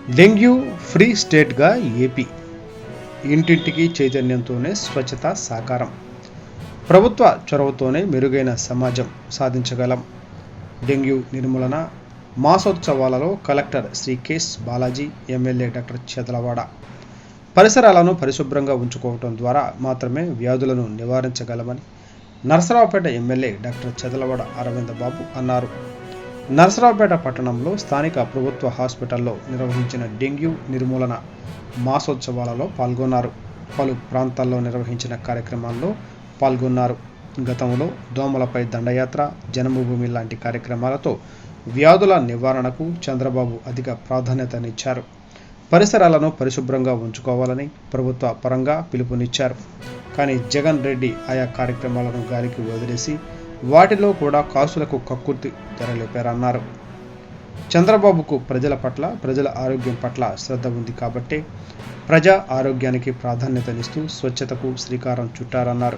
Dengue free స్టేట్గా AP. ఇంటింటికి చైతన్యంతోనే స్వచ్ఛత సాకారం. ప్రభుత్వ చొరవతోనే మెరుగైన సమాజం సాధించగలం. డెంగ్యూ నిర్మూలన మాసోత్సవాలలో collector Shri K S Balaji, MLA doctor Chadalavada. పరిసరాలను పరిశుభ్రంగా ఉంచుకోవటం ద్వారా మాత్రమే వ్యాధులను నివారించగలమని నరసరావుపేట ఎమ్మెల్యే డాక్టర్ చదలవాడ అరవింద్ బాబు అన్నారు. నరసరావుపేట పట్టణంలో స్థానిక ప్రభుత్వ హాస్పిటల్లో నిర్వహించిన డెంగ్యూ నిర్మూలన మాసోత్సవాలలో పాల్గొన్నారు. పలు ప్రాంతాల్లో నిర్వహించిన కార్యక్రమాల్లో పాల్గొన్నారు. గతంలో దోమలపై దండయాత్ర, జన్మభూమి లాంటి కార్యక్రమాలతో వ్యాధుల నివారణకు చంద్రబాబు అధిక ప్రాధాన్యతనిచ్చారు. పరిసరాలను పరిశుభ్రంగా ఉంచుకోవాలని ప్రభుత్వ పరంగా పిలుపునిచ్చారు. కానీ జగన్ రెడ్డి ఆయా కార్యక్రమాలను గాలికి వదిలేసి వాటిలో కూడా కాసులకు కక్కుర్తి తెరలేపారన్నారు. చంద్రబాబుకు ప్రజల పట్ల, ప్రజల ఆరోగ్యం పట్ల శ్రద్ధ ఉంది కాబట్టే ప్రజా ఆరోగ్యానికి ప్రాధాన్యతనిస్తూ స్వచ్ఛతకు శ్రీకారం చుట్టారన్నారు.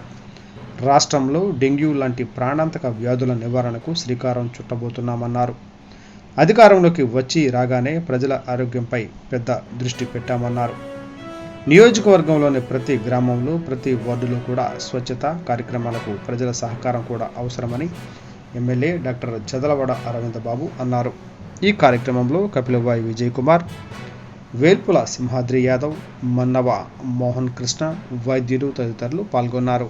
రాష్ట్రంలో డెంగ్యూ లాంటి ప్రాణాంతక వ్యాధుల నివారణకు శ్రీకారం చుట్టబోతున్నామన్నారు. అధికారంలోకి వచ్చి రాగానే ప్రజల ఆరోగ్యంపై పెద్ద దృష్టి పెట్టామన్నారు. నియోజకవర్గంలోని ప్రతి గ్రామంలో, ప్రతి వార్డులో కూడా స్వచ్ఛత కార్యక్రమాలకు ప్రజల సహకారం కూడా అవసరమని ఎమ్మెల్యే డాక్టర్ చదలవాడ అరవింద్ బాబు అన్నారు. ఈ కార్యక్రమంలో కపిలవాయి విజయ్ కుమార్, వేల్పుల సింహాద్రి యాదవ్, మన్నవ మోహన్ కృష్ణ, వైద్యులు తదితరులు పాల్గొన్నారు.